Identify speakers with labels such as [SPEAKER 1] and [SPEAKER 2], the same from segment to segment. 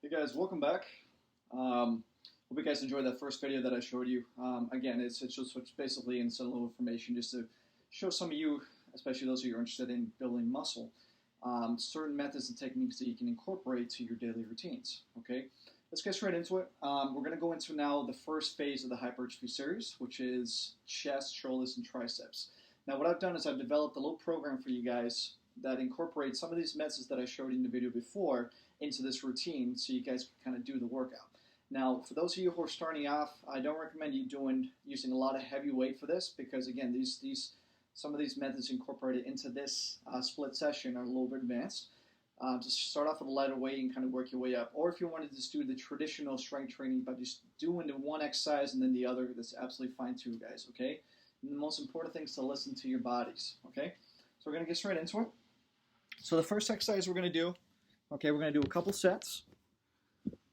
[SPEAKER 1] Hey guys, welcome back. Hope you guys enjoyed that first video that I showed you. Again, it's just basically inside a little information just to show some of you, especially those of you who are interested in building muscle, certain methods and techniques that you can incorporate to your daily routines. Okay, let's get straight into it. We're going to go into now the first phase of the hypertrophy series, which is chest, shoulders, and triceps. Now, what I've done is I've developed a little program for you guys that incorporates some of these methods that I showed you in the video before into this routine so you guys can kind of do the workout. Now, for those of you who are starting off, I don't recommend you using a lot of heavy weight for this because, again, some of these methods incorporated into this split session are a little bit advanced. Just start off with a lighter weight and kind of work your way up. Or if you wanted to just do the traditional strength training by just doing the one exercise and then the other, that's absolutely fine too, guys, okay? And the most important thing is to listen to your bodies, okay? So we're going to get straight into it. So the first exercise we're going to do, okay, we're going to do a couple sets.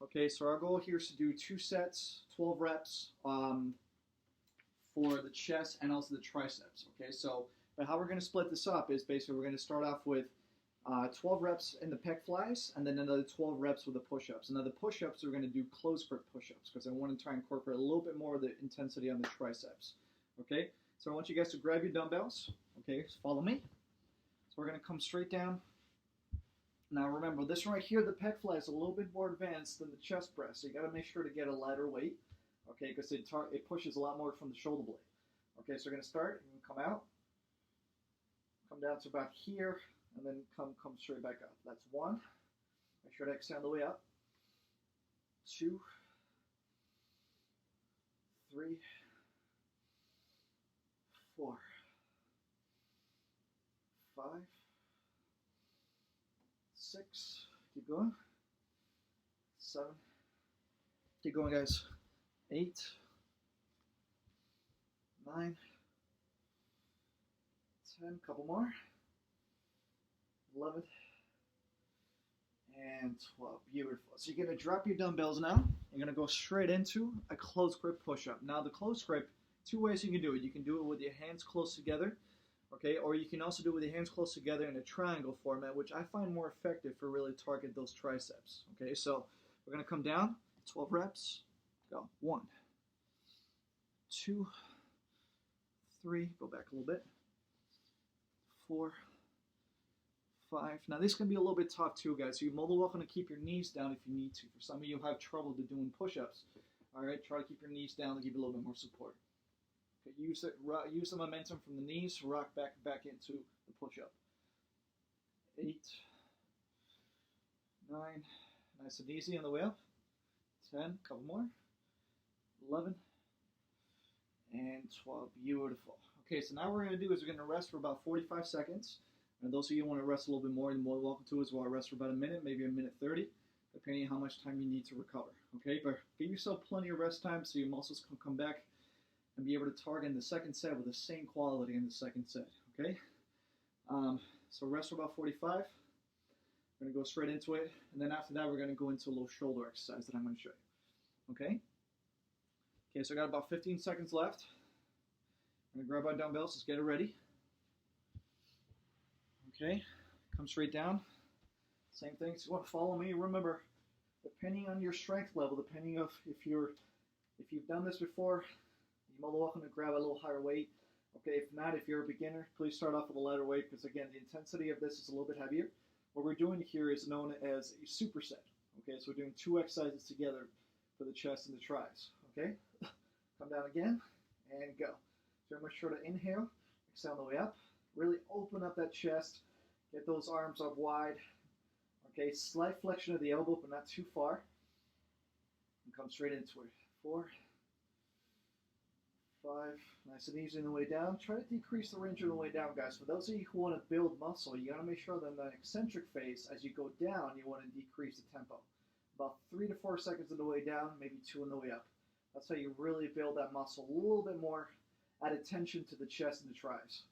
[SPEAKER 1] Okay, so our goal here is to do 2 sets, 12 reps for the chest and also the triceps. Okay, so but how we're going to split this up is basically we're going to start off with 12 reps in the pec flies and then another 12 reps with the push-ups. And now the push-ups we're going to do close grip push-ups because I want to try and incorporate a little bit more of the intensity on the triceps. Okay, so I want you guys to grab your dumbbells. Okay, so follow me. So we're going to come straight down. Now remember, this right here, the pec fly is a little bit more advanced than the chest press. So you got to make sure to get a lighter weight, okay, because it pushes a lot more from the shoulder blade. Okay, so we're going to start and come out, come down to about here, and then come straight back up. That's 1. Make sure to extend the way up. 2, 3, 4, 5, 6, keep going, 7, keep going guys, 8, 9, 10, couple more, 11, and 12, beautiful. So you're going to drop your dumbbells now, you're going to go straight into a close grip push-up. Now the close grip, 2 ways you can do it. You can do it with your hands close together, okay, or you can also do it with your hands close together in a triangle format, which I find more effective for really target those triceps. Okay, so we're going to come down, 12 reps, go. 1, 2, 3, go back a little bit, 4, 5. Now this can be a little bit tough too, guys, so you're more than welcome to keep your knees down if you need to. For some of you who have trouble doing push-ups, all right, try to keep your knees down to give you a little bit more support. Okay, use the momentum from the knees, rock back into the push-up. 8, 9, nice and easy on the way up. 10, couple more. 11, and 12, beautiful. Okay, so now what we're going to do is we're going to rest for about 45 seconds. And those of you who want to rest a little bit more, you're more than welcome to as well. Rest for about a minute, maybe a minute 30, depending on how much time you need to recover. Okay, but give yourself plenty of rest time so your muscles can come back and be able to target in the second set with the same quality in the second set, okay? So rest for about 45. We're going to go straight into it, and then after that, we're going to go into a little shoulder exercise that I'm going to show you, okay? Okay, so I got about 15 seconds left. I'm going to grab our dumbbells, let's get it ready. Okay, come straight down. Same thing, so you want to follow me. Remember, depending on your strength level, depending on if you've done this before, you're more welcome to grab a little higher weight. Okay, if not, if you're a beginner, please start off with a lighter weight because, again, the intensity of this is a little bit heavier. What we're doing here is known as a superset. Okay, so we're doing 2 exercises together for the chest and the tris. Okay, come down again and go. So make sure to inhale, exhale on the way up. Really open up that chest, get those arms up wide. Okay, slight flexion of the elbow, but not too far. And come straight into it. 4, 5, nice and easy on the way down. Try to decrease the range on the way down, guys. For those of you who want to build muscle, you got to make sure that in the eccentric phase, as you go down, you want to decrease the tempo. About 3 to 4 seconds on the way down, maybe 2 on the way up. That's how you really build that muscle a little bit more, add attention to the chest and the tris.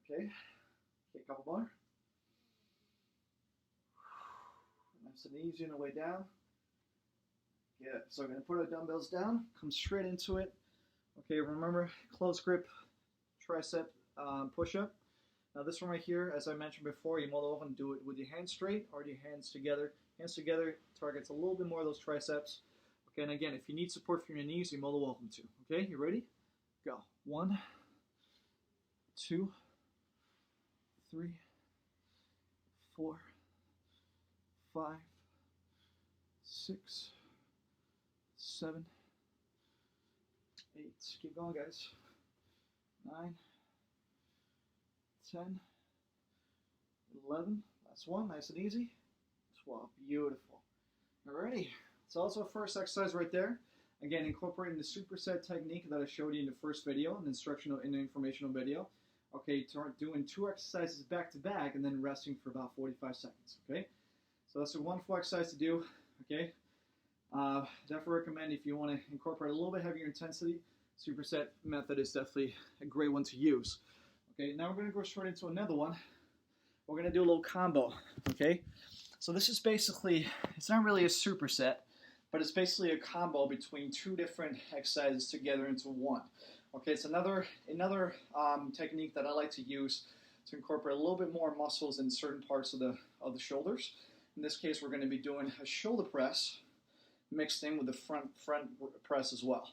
[SPEAKER 1] Okay, a couple more. Nice and easy on the way down. Good. So we're going to put our dumbbells down, come straight into it. Okay, remember, close grip tricep push-up. Now this one right here, as I mentioned before, you're more than welcome to do it with your hands straight or your hands together Hands together targets a little bit more of those triceps. Okay, and again, if you need support from your knees, you're more than welcome to. Okay, you ready? Go. 1, 2, 3, 4, 5, 6, 7, 8. Keep going, guys. 9, 10, 11. Last one. Nice and easy. 12. Beautiful. Alrighty. It's also a first exercise right there. Again, incorporating the superset technique that I showed you in the first video, an instructional and informational video. Okay, doing 2 exercises back to back and then resting for about 45 seconds. Okay, so that's a wonderful exercise to do. Okay, definitely recommend if you want to incorporate a little bit heavier intensity. Superset method is definitely a great one to use. Okay, now we're going to go straight into another one. We're going to do a little combo. Okay, so this is basically, it's not really a superset, but it's basically a combo between 2 different exercises together into one. Okay, it's another technique that I like to use to incorporate a little bit more muscles in certain parts of the shoulders. In this case, we're going to be doing a shoulder press mixed in with the front press as well.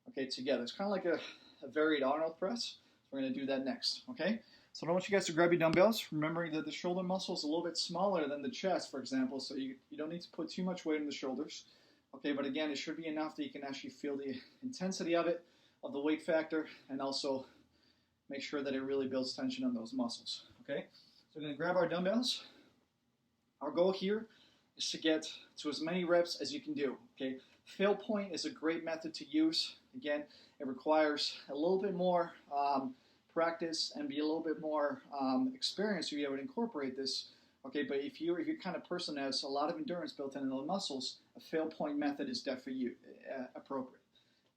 [SPEAKER 1] Okay, together. It's kind of like a varied Arnold press. So we're going to do that next. Okay, so I want you guys to grab your dumbbells, remembering that the shoulder muscle is a little bit smaller than the chest, for example, so you don't need to put too much weight on the shoulders. Okay, but again, it should be enough that you can actually feel the intensity of it, of the weight factor, and also make sure that it really builds tension on those muscles. Okay, so we're going to grab our dumbbells. Our goal here is to get to as many reps as you can do. Okay, fail point is a great method to use. Again, it requires a little bit more practice and be a little bit more experience to be able to incorporate this. Okay, but if you're kind of person that has a lot of endurance built into the muscles, a fail point method is definitely appropriate.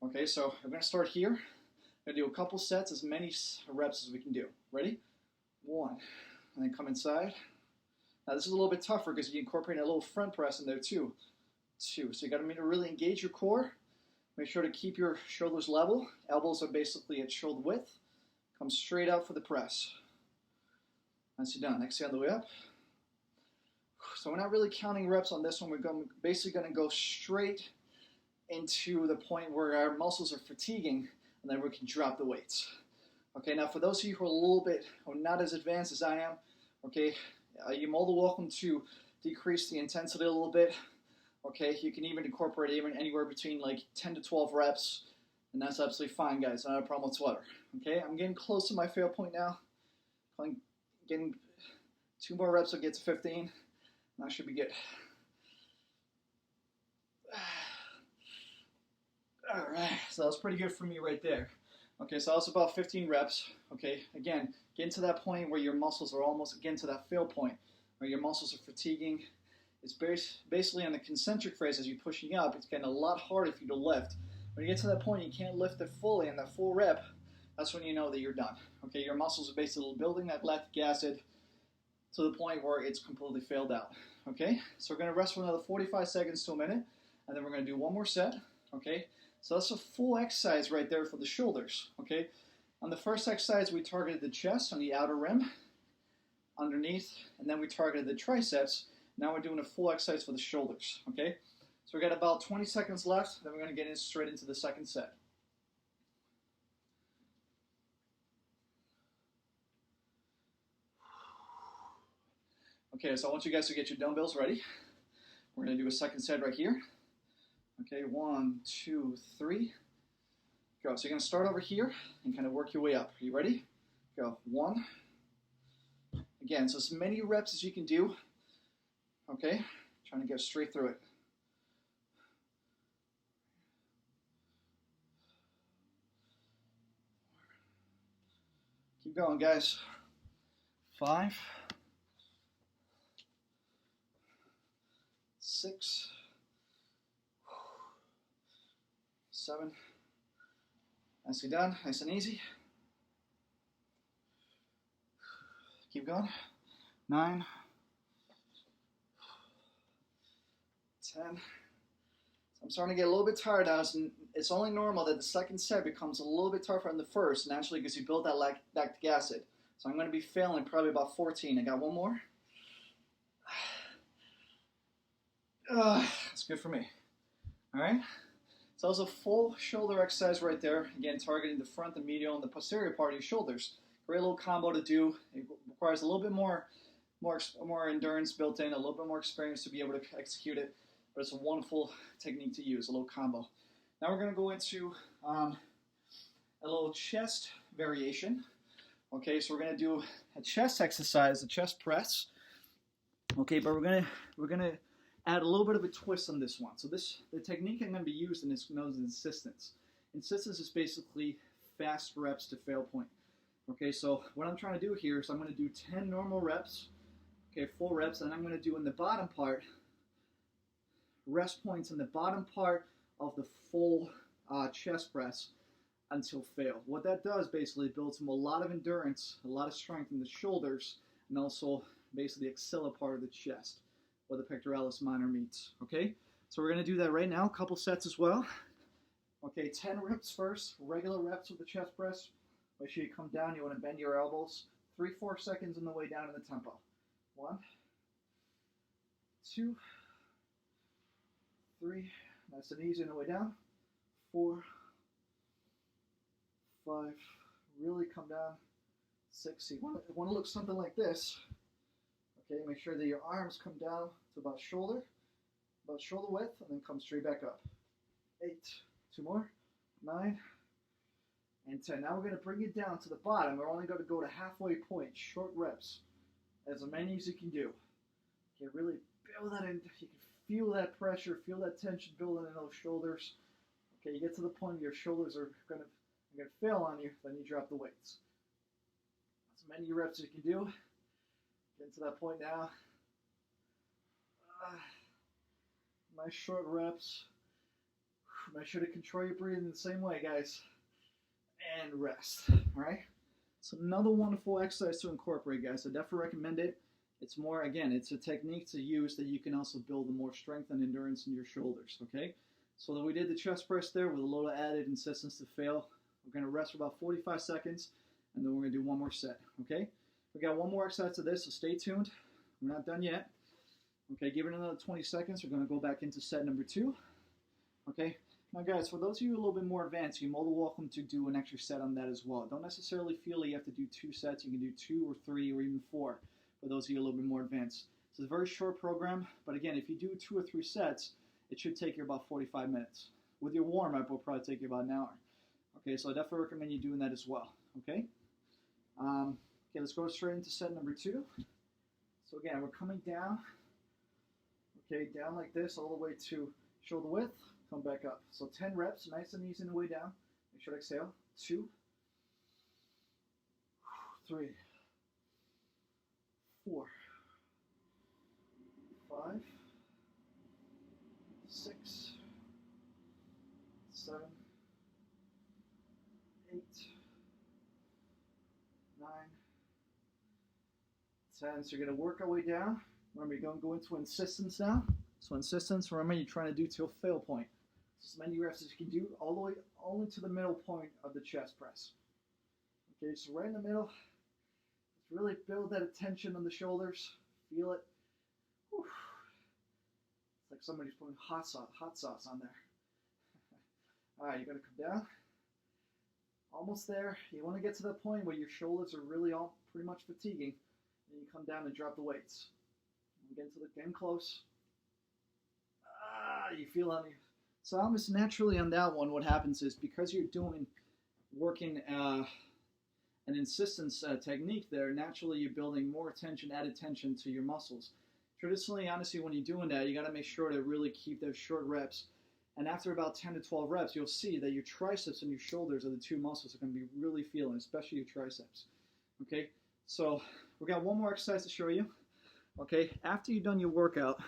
[SPEAKER 1] Okay, so we're going to start here. We're going to do a couple sets, as many reps as we can do. Ready? 1. And then come inside. Now this is a little bit tougher because you incorporate a little front press in there too. 2. So you got to really engage your core. Make sure to keep your shoulders level. Elbows are basically at shoulder width. Come straight out for the press. Once you're done, exhale the way up. So we're not really counting reps on this one. We're basically going to go straight into the point where our muscles are fatiguing, and then we can drop the weights. Okay, now for those of you who are a little bit or not as advanced as I am, okay, you're more than welcome to decrease the intensity a little bit. Okay, you can even incorporate anywhere between like 10 to 12 reps, and that's absolutely fine, guys. Not a problem whatsoever. Okay, I'm getting close to my fail point now. I'm getting 2 more reps will get to 15. That should be good. All right, so that was pretty good for me right there. Okay, so that was about 15 reps. Okay, again, getting to that point where your muscles are almost getting to that fail point, where your muscles are fatiguing. It's basically on the concentric phase as you're pushing up, it's getting a lot harder for you to lift. When you get to that point, you can't lift it fully, and that full rep, that's when you know that you're done. Okay, your muscles are basically building that lactic acid to the point where it's completely failed out. Okay, so we're going to rest for another 45 seconds to a minute, and then we're going to do one more set. Okay, so that's a full exercise right there for the shoulders. Okay, on the first exercise, we targeted the chest on the outer rim, underneath, and then we targeted the triceps. Now we're doing a full exercise for the shoulders. Okay, so we got about 20 seconds left, then we're going to get straight into the second set. Okay, so I want you guys to get your dumbbells ready. We're going to do a second set right here. Okay, 1, 2, 3. Go. So you're going to start over here and kind of work your way up. Are you ready? Go. 1. Again, so as many reps as you can do. Okay, trying to get straight through it. Keep going, guys. 5. 6, 7. Nicely done, nice and easy. Keep going. 9, 10. So I'm starting to get a little bit tired now. It's only normal that the second set becomes a little bit tougher than the first, naturally, because you build that lactic acid. So I'm going to be failing probably about 14. I got one more. That's good for me. All right. So that was a full shoulder exercise right there. Again, targeting the front, the medial, and the posterior part of your shoulders. Great little combo to do. It requires a little bit more endurance built in, a little bit more experience to be able to execute it. But it's a wonderful technique to use, a little combo. Now we're going to go into a little chest variation. Okay, so we're going to do a chest exercise, a chest press. Okay, but we're gonna add a little bit of a twist on this one. So the technique I'm going to be using is known as insistence. Insistence is basically fast reps to fail point. Okay, so what I'm trying to do here is I'm going to do 10 normal reps, okay, full reps, and I'm going to do in the bottom part, rest points in the bottom part of the full chest press until fail. What that does basically builds them a lot of endurance, a lot of strength in the shoulders, and also basically the axilla part of the chest, where the pectoralis minor meets. Okay, so we're going to do that right now, a couple sets as well. Okay, 10 reps first, regular reps with the chest press. Make sure you come down, you want to bend your elbows. 3-4 seconds on the way down in the tempo. 1, 2, 3, nice and easy on the way down. 4, 5, really come down. 6, you want to look something like this. Okay, make sure that your arms come down to about shoulder width, and then come straight back up. 8, 2 more, 9, and 10. Now we're going to bring it down to the bottom. We're only going to go to halfway point, short reps, as many as you can do. Okay, really build that in. You can feel that pressure, feel that tension building in those shoulders. Okay, you get to the point where your shoulders are going to fail on you, then you drop the weights. As many reps as you can do. Getting to that point now. Nice short reps. Make sure to control your breathing the same way, guys. And rest. Alright? So another wonderful exercise to incorporate, guys. I definitely recommend it. It's more, again, it's a technique to use that you can also build more strength and endurance in your shoulders. Okay? So that we did the chest press there with a little added insistence to fail. We're going to rest for about 45 seconds, and then we're going to do one more set. Okay? We got one more exercise to this, so stay tuned. We're not done yet. Okay, give it another 20 seconds. We're going to go back into set number 2. Okay? Now, guys, for those of you a little bit more advanced, you're more than welcome to do an extra set on that as well. Don't necessarily feel like you have to do 2 sets. You can do 2 or 3 or even 4 for those of you a little bit more advanced. So it's a very short program, but again, if you do 2 or 3 sets, it should take you about 45 minutes. With your warm-up, it will probably take you about an hour. Okay, so I definitely recommend you doing that as well. Okay? Okay, let's go straight into set number 2. So again, we're coming down. Okay, down like this all the way to shoulder width. Come back up. So 10 reps, nice and easy on the way down. Make sure to exhale. 2, 3, 4, 5, 6, 7, 8, 9, 10. So you're going to work our way down. Remember, you're going to go into insistence now. So insistence, remember, you're trying to do to a fail point. As many reps as you can do, all the way only to the middle point of the chest press. Okay, so right in the middle, let's really build that tension on the shoulders. Feel it. Whew. It's like somebody's putting hot sauce on there. All right, you're going to come down. Almost there. You want to get to the point where your shoulders are really all pretty much fatiguing. And you come down and drop the weights. Getting close. You feel on you. So almost naturally on that one, what happens is because you're working an insistence technique there, naturally you're building more tension, added tension to your muscles. Traditionally, honestly, when you're doing that, you got to make sure to really keep those short reps. And after about 10 to 12 reps, you'll see that your triceps and your shoulders are the 2 muscles that are going to be really feeling, especially your triceps. Okay, so we got one more exercise to show you. Okay, after you've done your workout,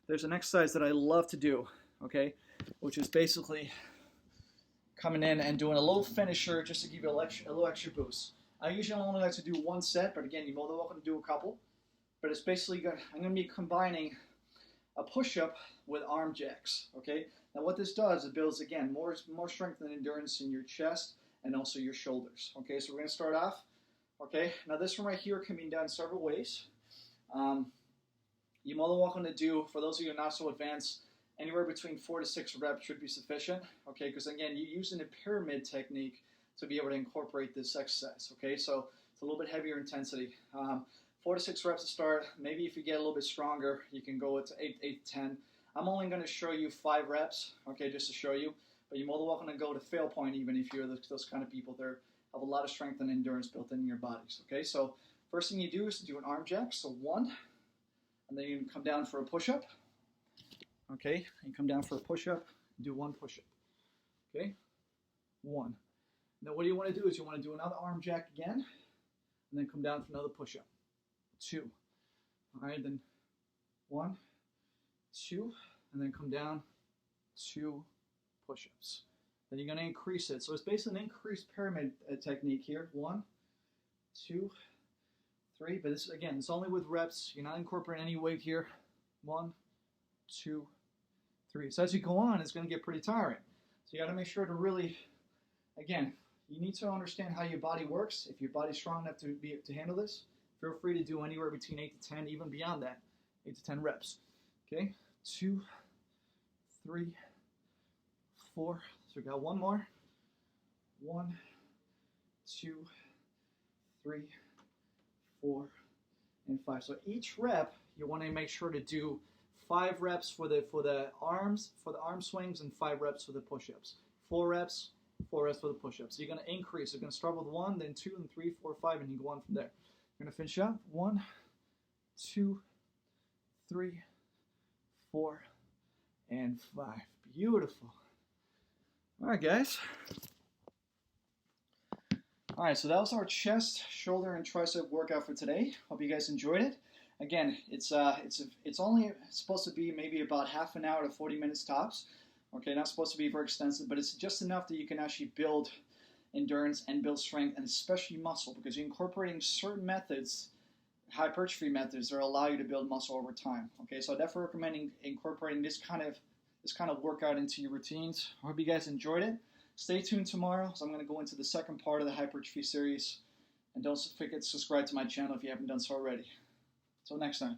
[SPEAKER 1] there's an exercise that I love to do, okay, which is basically coming in and doing a little finisher just to give you a little extra boost. I usually only like to do 1 set, but again, you're more than welcome to do a couple. But it's basically, I'm going to be combining a push-up with arm jacks, okay? Now what this does, it builds, again, more strength and endurance in your chest and also your shoulders, okay? So we're going to start off, okay? Now this one right here can be done several ways. You're more than welcome to do, for those of you not so advanced, anywhere between 4 to 6 reps should be sufficient, okay? Because again, you're using a pyramid technique to be able to incorporate this exercise, okay? So it's a little bit heavier intensity. 4 to 6 reps to start. Maybe if you get a little bit stronger, you can go to 8 to 10. I'm only going to show you 5 reps, okay, just to show you. But you're more than welcome to go to fail point even if you're those kind of people that have a lot of strength and endurance built in your bodies, okay? So first thing you do is do an arm jack, so 1, and then you come down for a push-up, okay? You come down for a push-up, do 1 push-up, okay? 1. Now what you want to do is you want to do another arm jack again, and then come down for another push-up, 2. All right, then 1, 2, and then come down, 2 push-ups. Then you're going to increase it. So it's basically an increased pyramid technique here. 1, 2, 3. But this, again, it's only with reps. You're not incorporating any weight here. 1, 2, 3. So as you go on, it's going to get pretty tiring. So you got to make sure to really, again, you need to understand how your body works. If your body's strong enough to handle this, feel free to do anywhere between 8 to 10, even beyond that, 8 to 10 reps. Okay, 2, 3, 4. So we got 1 more. 1, 2, 3, 4, and 5. So each rep, you want to make sure to do 5 reps for the arms, for the arm swings, and 5 reps for the push-ups. 4 reps, 4 reps for the push-ups. So you're going to increase. You're going to start with 1, then 2, and 3, 4, 5, and you go on from there. You're going to finish up. 1, 2, 3, 4, and 5. Beautiful. All right, guys. All right, so that was our chest, shoulder, and tricep workout for today. Hope you guys enjoyed it. Again, it's only supposed to be maybe about half an hour to 40 minutes tops. Okay, not supposed to be very extensive, but it's just enough that you can actually build endurance and build strength, and especially muscle, because you're incorporating certain methods, hypertrophy methods, that allow you to build muscle over time. Okay, so I definitely recommend incorporating this kind of workout into your routines. I hope you guys enjoyed it. Stay tuned tomorrow, so I'm going to go into the second part of the hypertrophy series. And don't forget to subscribe to my channel if you haven't done so already. Until next time.